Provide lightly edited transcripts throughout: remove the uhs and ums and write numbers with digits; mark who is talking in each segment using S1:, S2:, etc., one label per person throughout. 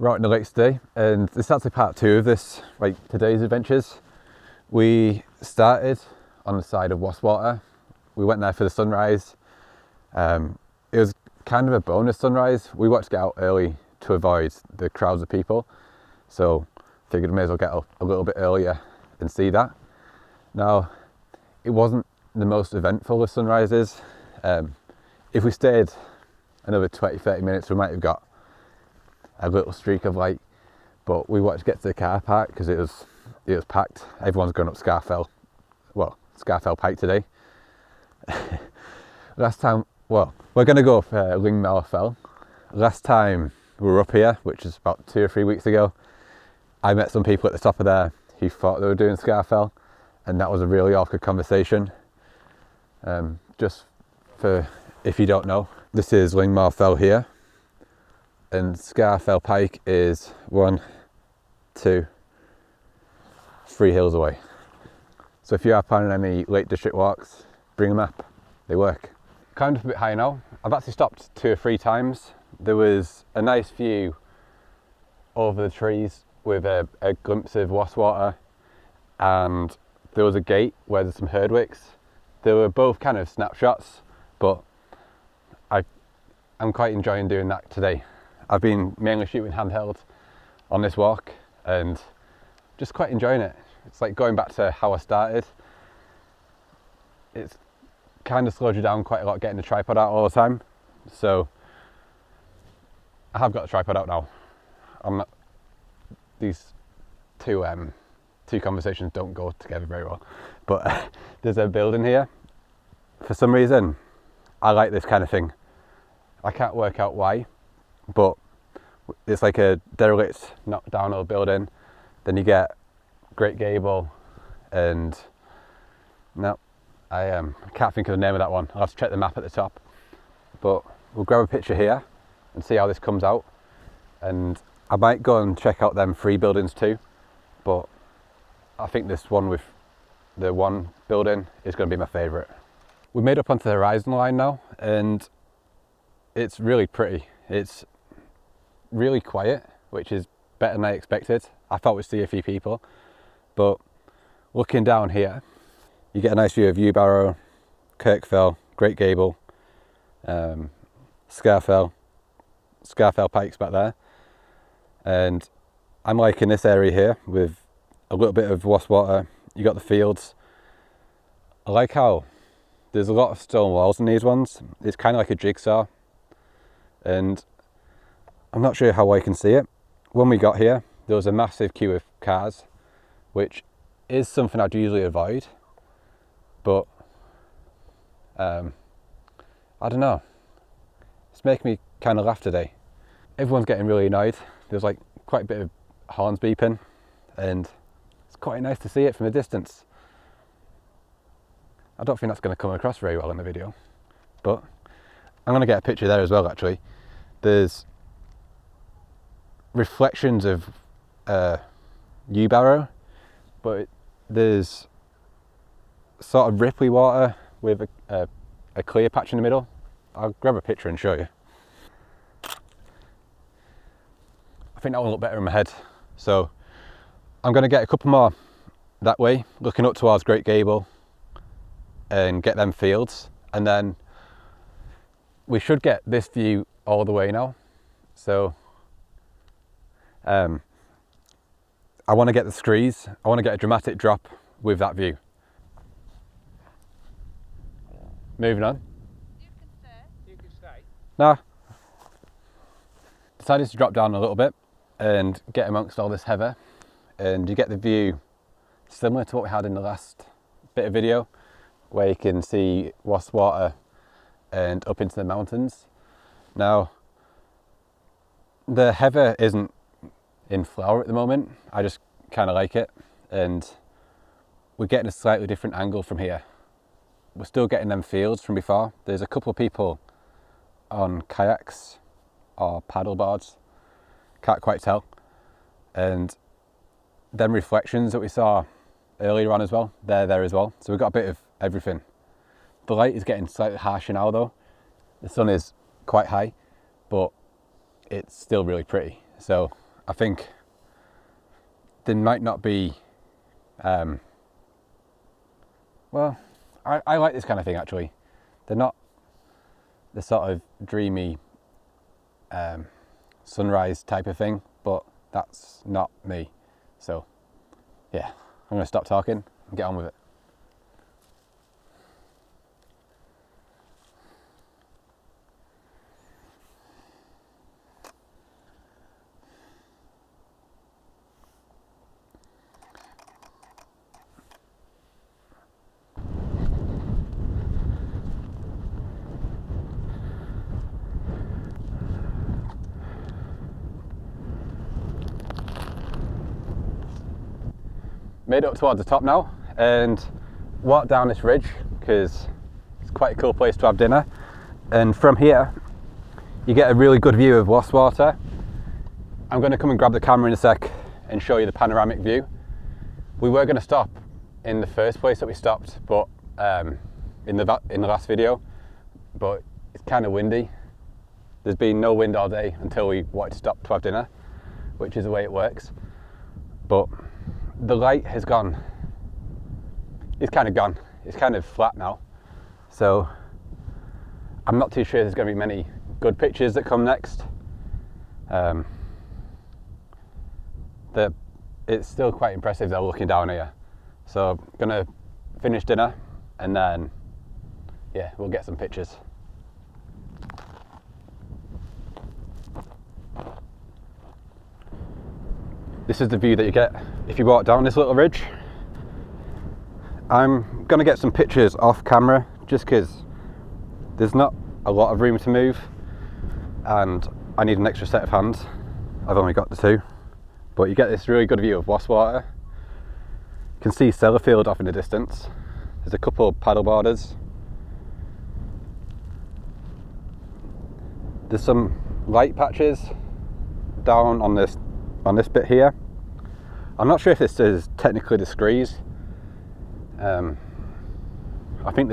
S1: We're out in the lakes today, and this is actually part 2 of this, like today's adventures. We started on the side of Wastwater. We went there for the sunrise. It was kind of a bonus sunrise. We wanted to get out early to avoid the crowds of people, so figured we may as well get up a little bit earlier and see that. Now, it wasn't the most eventful of sunrises. If we stayed another 20-30 minutes, we might have got a little streak of light, but we wanted to get to the car park because it was packed. Everyone's going up Scarfell Pike today. Last time, well, we're going to go up Lingmoor Fell. Last time we were up here, which is about 2 or 3 weeks ago, I met some people at the top of there who thought they were doing Scarfell, and that was a really awkward conversation. Just for, if you don't know, this is Lingmoor Fell here, and Scarfell Pike is 1, 2, 3 hills away. So if you are planning any Lake District walks, bring them up, they work. Kind of a bit high now. I've actually stopped 2 or 3 times. There was a nice view over the trees with a glimpse of Wastwater, and there was a gate where there's some herdwicks. They were both kind of snapshots, but I'm quite enjoying doing that today. I've been mainly shooting handheld on this walk and just quite enjoying it. It's like going back to how I started. It's kind of slowed you down quite a lot getting the tripod out all the time. So I have got the tripod out now. These two conversations don't go together very well. But there's a building here. For some reason, I like this kind of thing. I can't work out why, but it's like a derelict, knocked down old building. Then you get Great Gable, and no, I can't think of the name of that one. I'll have to check the map at the top. But we'll grab a picture here and see how this comes out. And I might go and check out them 3 buildings too, but I think this one with the 1 building is going to be my favourite. We made up onto the horizon line now, and it's really pretty. It's really quiet, which is better than I expected. I thought we'd see a few people, but looking down here, you get a nice view of Yew-Barrow, Kirkfell, Great Gable, Scarfell Pikes back there, and I'm liking this area here with a little bit of Wastwater. You got the fields. I like how there's a lot of stone walls in these ones. It's kind of like a jigsaw, and I'm not sure how I can see it. When we got here, there was a massive queue of cars, which is something I'd usually avoid, but I don't know. It's making me kind of laugh today. Everyone's getting really annoyed. There's like quite a bit of horns beeping, and it's quite nice to see it from a distance. I don't think that's going to come across very well in the video, but I'm going to get a picture there as well actually. There's reflections of Yew-Barrow, but there's sort of ripply water with a clear patch in the middle. I'll grab a picture and show you. I think that will look better in my head. So I'm going to get a couple more that way, looking up towards Great Gable, and get them fields, and then we should get this view all the way now. So I want to get the Screes. I want to get a dramatic drop with that view. Moving on.
S2: You can stay. You can stay.
S1: Nah. Decided to drop down a little bit and get amongst all this heather, and you get the view similar to what we had in the last bit of video, where you can see Wastwater and up into the mountains. Now, the heather isn't in flower at the moment. I just kind of like it, and we're getting a slightly different angle from here. We're still getting them fields from before. There's a couple of people on kayaks or paddle boards, can't quite tell, and them reflections that we saw earlier on as well, they're there as well. So we've got a bit of everything. The light is getting slightly harsher now though. The sun is quite high, but it's still really pretty. So I think they might not be, well, I like this kind of thing actually. They're not the sort of dreamy sunrise type of thing, but that's not me. So yeah, I'm going to stop talking and get on with it. Made it up towards the top now and walked down this ridge because it's quite a cool place to have dinner, and from here you get a really good view of Wastwater. I'm going to come and grab the camera in a sec and show you the panoramic view. We were going to stop in the first place that we stopped, but in the last video, but it's kind of windy. There's been no wind all day until we wanted to stop to have dinner, which is the way it works. But the light has gone. It's kind of gone. It's kind of flat now. So I'm not too sure there's going to be many good pictures that come next. It's still quite impressive though looking down here. So I'm going to finish dinner and then, yeah, we'll get some pictures. This is the view that you get if you walk down this little ridge. I'm going to get some pictures off camera just because there's not a lot of room to move and I need an extra set of hands. I've only got the two. But you get this really good view of Wastwater. You can see Sellafield off in the distance. There's a couple of paddle boarders. There's some light patches down on this bit here. I'm not sure if this is technically the Screes. I think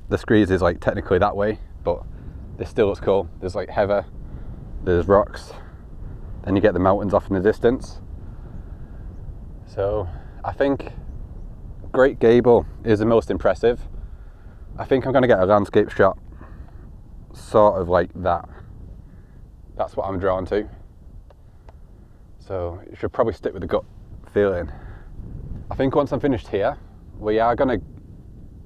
S1: the Screes is like technically that way, but this still looks cool. There's like heather, there's rocks, then you get the mountains off in the distance. So I think Great Gable is the most impressive. I think I'm going to get a landscape shot sort of like that. That's what I'm drawn to. So you should probably stick with the gut feeling. I think once I'm finished here, we are going to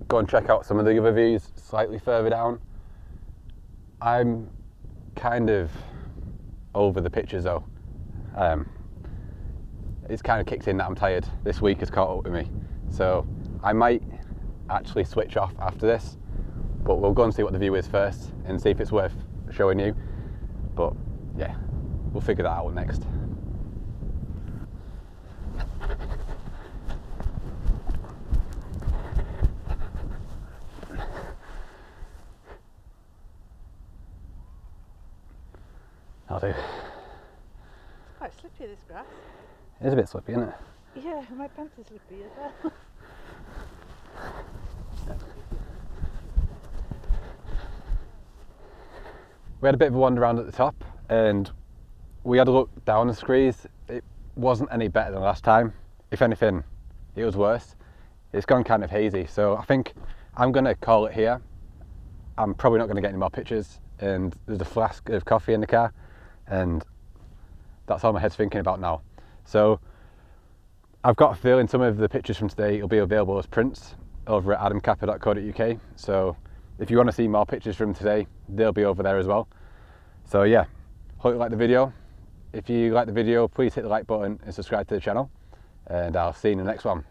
S1: go and check out some of the other views slightly further down. I'm kind of over the pictures though. It's kind of kicked in that I'm tired. This week has caught up with me. So I might actually switch off after this, but we'll go and see what the view is first and see if it's worth showing you. But yeah, we'll figure that out next. I'll do.
S2: It's quite slippy, this grass.
S1: It is a bit slippy, isn't it?
S2: Yeah, my pants are slippy as well.
S1: We had a bit of a wander around at the top and we had a look down the Screes. It wasn't any better than last time. If anything, it was worse. It's gone kind of hazy, so I think I'm going to call it here. I'm probably not going to get any more pictures, and there's a flask of coffee in the car and that's all my head's thinking about now. So I've got a feeling some of the pictures from today will be available as prints over at adamkappa.co.uk. So if you want to see more pictures from today, they'll be over there as well. So yeah, hope you like the video. If you like the video, please hit the like button and subscribe to the channel, and I'll see you in the next one.